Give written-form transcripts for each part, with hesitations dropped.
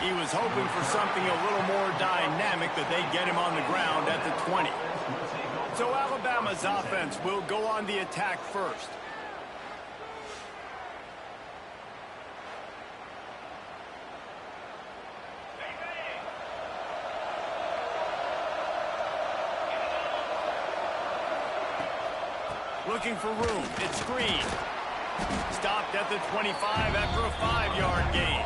He was hoping for something a little more dynamic, that they get him on the ground at the 20. So Alabama's offense will go on the attack first. Looking for room. It's Green. Stopped at the 25 after a 5-yard gain.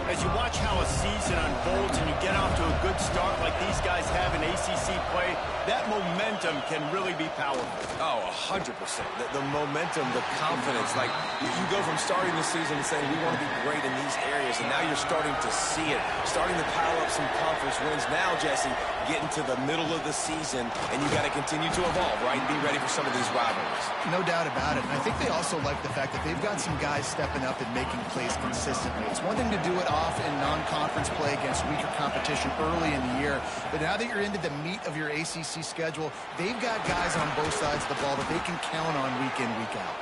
As you watch how a season unfolds and you get off to a good start like these guys have in ACC play, that momentum can really be powerful. Oh, 100%. The momentum, the confidence. Like, you go from starting the season and saying, we want to be great in these areas, and now you're starting to see it, starting to pile up some conference wins. Now, Jesse, getting to the middle of the season, and you got to continue to evolve, right, and be ready for some of these rivalries. No doubt about it. And I think they also like the fact that they've got some guys stepping up and making plays consistently. It's one thing to do it off in non-conference play against weaker competition early in the year, but now that you're into the meat of your ACC schedule, they've got guys on both sides of the ball that they can count on week in, week out.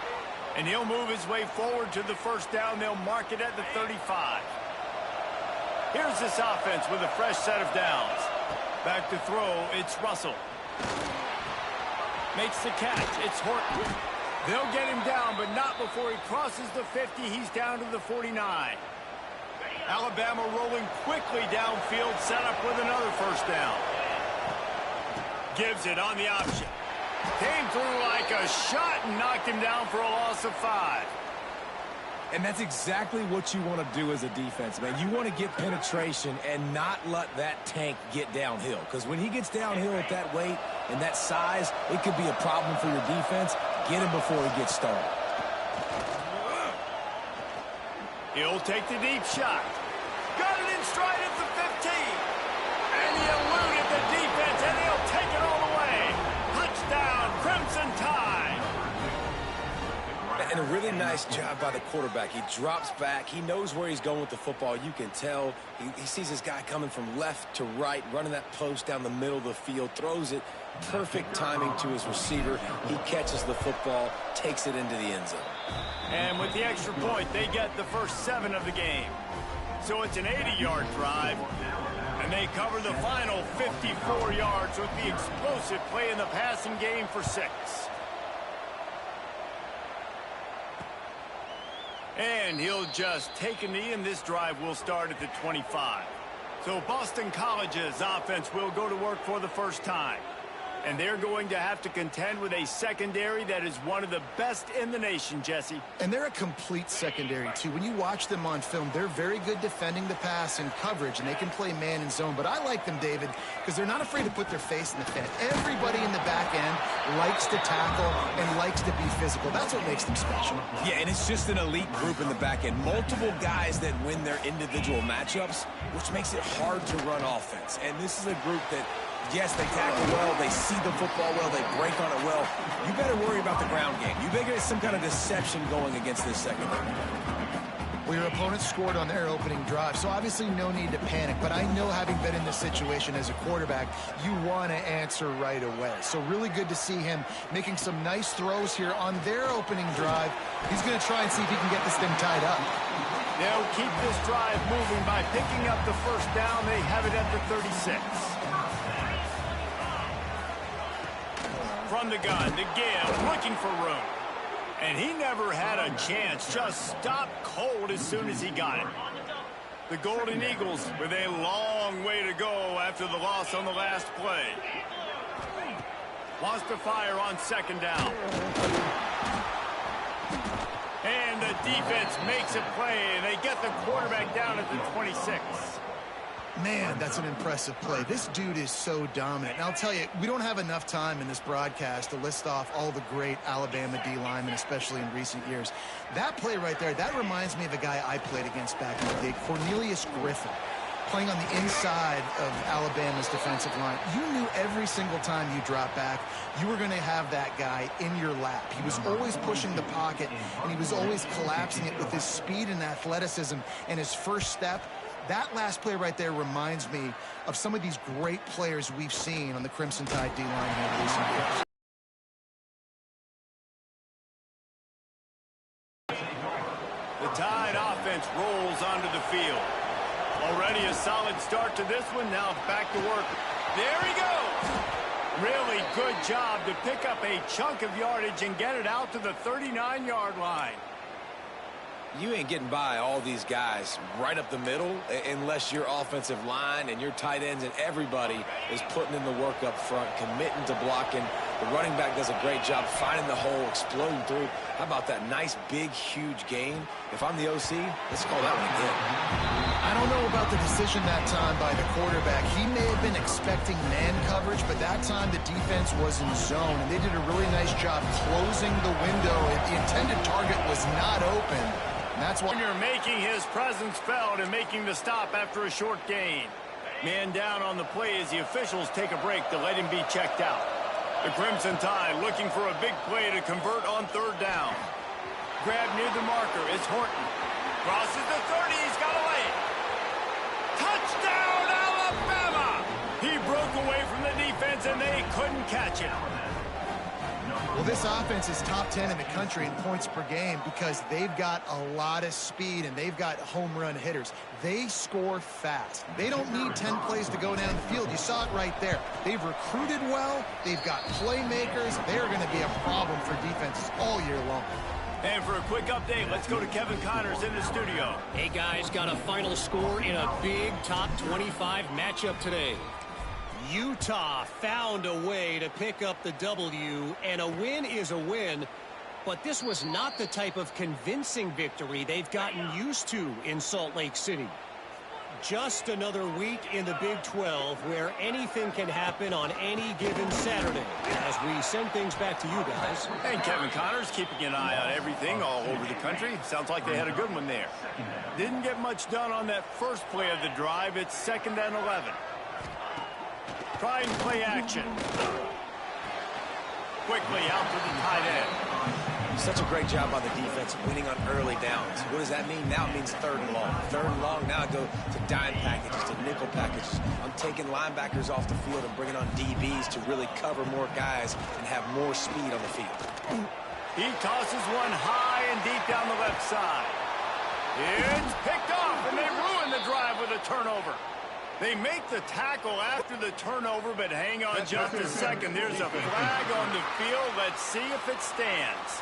And he'll move his way forward to the first down. They'll mark it at the 35. Here's this offense with a fresh set of downs. Back to throw, it's Russell. Makes the catch, it's Horton. They'll get him down, but not before he crosses the 50. He's down to the 49. Alabama rolling quickly downfield, set up with another first down. Gives it on the option. Came through like a shot and knocked him down for a loss of 5. And that's exactly what you want to do as a defense, man. You want to get penetration and not let that tank get downhill. Because when he gets downhill at that weight and that size, it could be a problem for your defense. Get him before he gets started. He'll take the deep shot. Got it in stride at the 15. And he eluded the defense, and he'll take it all the way. Touchdown, Crimson Tide. And a really nice job by the quarterback. He drops back. He knows where he's going with the football. You can tell. He sees this guy coming from left to right, running that post down the middle of the field, throws it. Perfect timing to his receiver. He catches the football, takes it into the end zone. And with the extra point, they get the first 7 of the game. So it's an 80-yard drive, and they cover the final 54 yards with the explosive play in the passing game for 6. And he'll just take a knee, and this drive will start at the 25. So Boston College's offense will go to work for the first time. And they're going to have to contend with a secondary that is one of the best in the nation, Jesse. And they're a complete secondary, too. When you watch them on film, they're very good defending the pass and coverage, and they can play man and zone. But I like them, David, because they're not afraid to put their face in the fan. Everybody in the back end likes to tackle and likes to be physical. That's what makes them special. Yeah, and it's just an elite group in the back end. Multiple guys that win their individual matchups, which makes it hard to run offense. And this is a group that, yes, they tackle well, they see the football well, they break on it well. You better worry about the ground game. You better get some kind of deception going against this secondary. Well, your opponent scored on their opening drive, so obviously no need to panic. But I know, having been in this situation as a quarterback, you want to answer right away. So really good to see him making some nice throws here on their opening drive. He's going to try and see if he can get this thing tied up. They'll keep this drive moving by picking up the first down. They have it at the 36. From the gun, to give, looking for room. And he never had a chance, just stopped cold as soon as he got it. The Golden Eagles with a long way to go after the loss on the last play. Wants to fire on second down. And the defense makes a play, and they get the quarterback down at the 26. Man, that's an impressive play. This dude is so dominant. And I'll tell you, we don't have enough time in this broadcast to list off all the great Alabama D linemen, especially in recent years. That play right there, that reminds me of a guy I played against back in the day, Cornelius Griffin, playing on the inside of Alabama's defensive line. You knew every single time you dropped back, you were going to have that guy in your lap. He was always pushing the pocket, and he was always collapsing it with his speed and athleticism and his first step. That last play right there reminds me of some of these great players we've seen on the Crimson Tide D-line here in recent years. The Tide offense offense rolls onto the field. Already a solid start to this one. Now back to work. There he goes. Really good job to pick up a chunk of yardage and get it out to the 39-yard line. You ain't getting by all these guys right up the middle unless your offensive line and your tight ends and everybody is putting in the work up front, committing to blocking. The running back does a great job finding the hole, exploding through. How about that nice, big, huge gain? If I'm the OC, let's call that one again. I don't know about the decision that time by the quarterback. He may have been expecting man coverage, but that time the defense was in zone, and they did a really nice job closing the window. The intended target was not open. And that's why you're making his presence felt and making the stop after a short gain. Man down on the play as the officials take a break to let him be checked out. The Crimson Tide looking for a big play to convert on third down. Grab near the marker is Horton. Crosses the 30, he's got a lane. Touchdown, Alabama! He broke away from the defense and they couldn't catch him. Well, this offense is top 10 in the country in points per game because they've got a lot of speed and they've got home run hitters. They score fast. They don't need 10 plays to go down the field. You saw it right there. They've recruited well. They've got playmakers. They're going to be a problem for defenses all year long. And for a quick update, let's go to Kevin Connors in the studio. Hey, guys, got a final score in a big top 25 matchup today. Utah found a way to pick up the W, and a win is a win, but this was not the type of convincing victory they've gotten used to in Salt Lake City. Just another week in the Big 12 where anything can happen on any given Saturday. As we send things back to you guys. And Kevin Connors keeping an eye on everything all over the country. Sounds like they had a good one there. Didn't get much done on that first play of the drive. It's 2nd and 11. Try and play action. Quickly out to the tight end. Such a great job by the defense winning on early downs. What does that mean? Now it means 3rd and long. 3rd and long, now I go to dime packages, to nickel packages. I'm taking linebackers off the field and bringing on DBs to really cover more guys and have more speed on the field. He tosses one high and deep down the left side. It's picked off, and they ruin the drive with a turnover. They make the tackle after the turnover, but hang on just a second. There's a flag on the field. Let's see if it stands.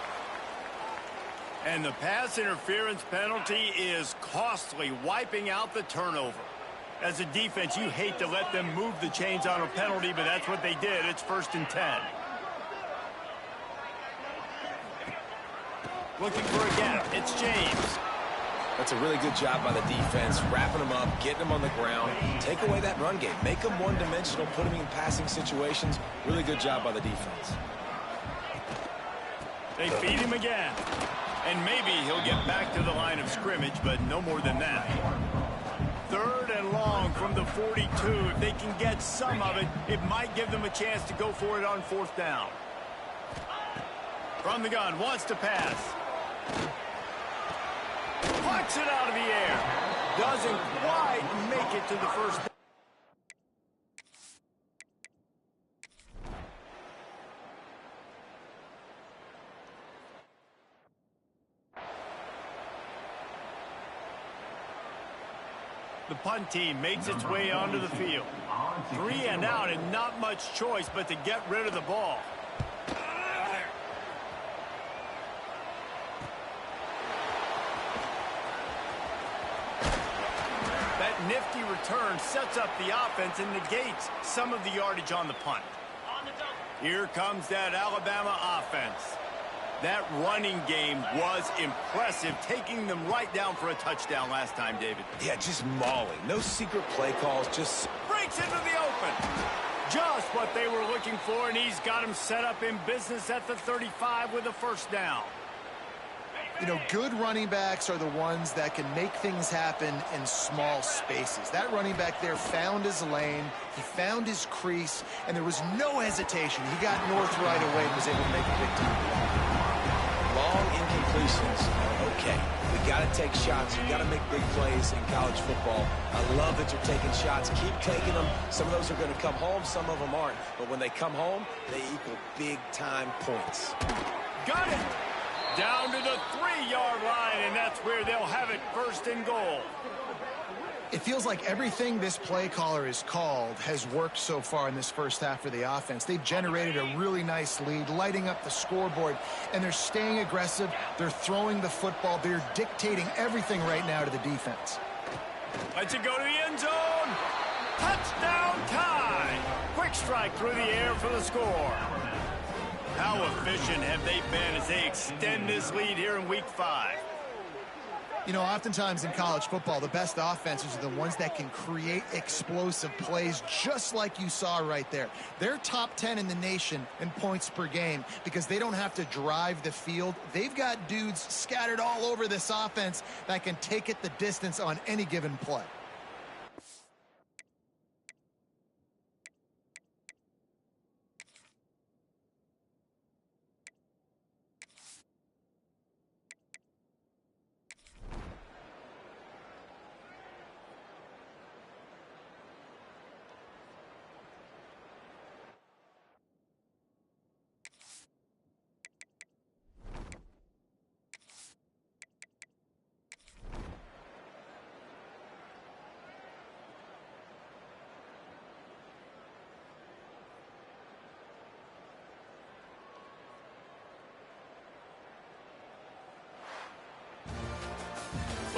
And the pass interference penalty is costly, wiping out the turnover. As a defense, you hate to let them move the chains on a penalty, but that's what they did. It's 1st and 10. Looking for a gap. It's James. That's a really good job by the defense, wrapping them up, getting them on the ground. Take away that run game. Make them one-dimensional, put them in passing situations. Really good job by the defense. They feed him again. And maybe he'll get back to the line of scrimmage, but no more than that. 3rd and long from the 42. If they can get some of it, it might give them a chance to go for it on 4th down. From the gun, wants to pass. Plucks it out of the air. Doesn't quite make it to the first. The punt team makes its way onto the field. 3 and out and not much choice but to get rid of the ball. Nifty return sets up the offense and negates some of the yardage on the punt. Here comes that Alabama offense. That running game was impressive, taking them right down for a touchdown last time, David. Yeah, just mauling. No secret play calls, just breaks into the open. Just what they were looking for, and he's got him set up in business at the 35 with a 1st down. You know, good running backs are the ones that can make things happen in small spaces. That running back there found his lane, he found his crease, and there was no hesitation. He got north right away and was able to make a big time. Long incompletions are okay. We got to take shots. You got to make big plays in college football. I love that you're taking shots. Keep taking them. Some of those are going to come home. Some of them aren't. But when they come home, they equal big-time points. Got it. Down to the 3-yard line, and that's where they'll have it, first and goal. It feels like everything this play caller has called has worked so far in this first half for the offense. They've generated a really nice lead, lighting up the scoreboard, and they're staying aggressive. They're throwing the football. They're dictating everything right now to the defense. Let's it go to the end zone. Touchdown tie. Quick strike through the air for the score. How efficient have they been as they extend this lead here in Week 5? You know, oftentimes in college football, the best offenses are the ones that can create explosive plays, just like you saw right there. They're top 10 in the nation in points per game because they don't have to drive the field. They've got dudes scattered all over this offense that can take it the distance on any given play.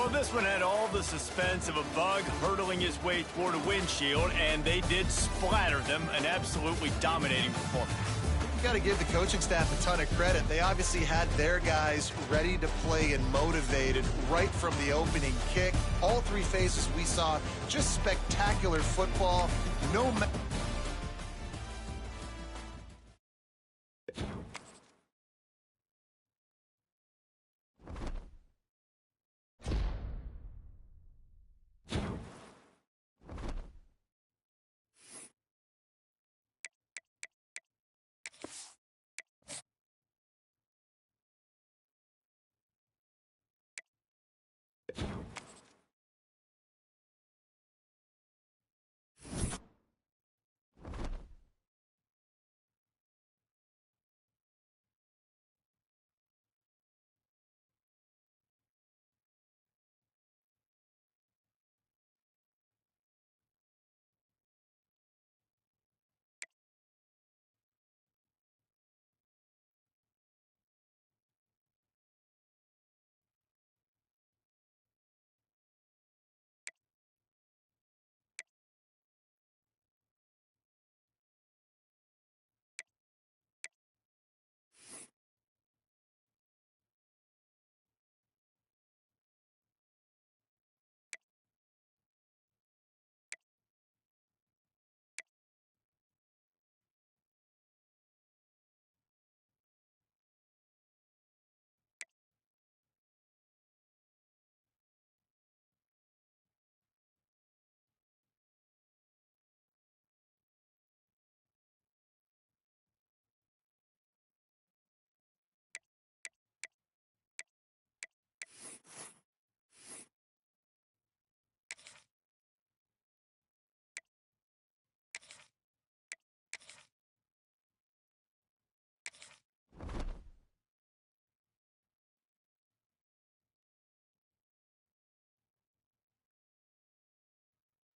Well, this one had all the suspense of a bug hurtling his way toward a windshield, and they did splatter them. An absolutely dominating performance. You got to give the coaching staff a ton of credit. They obviously had their guys ready to play and motivated right from the opening kick. All three phases we saw just spectacular football. No.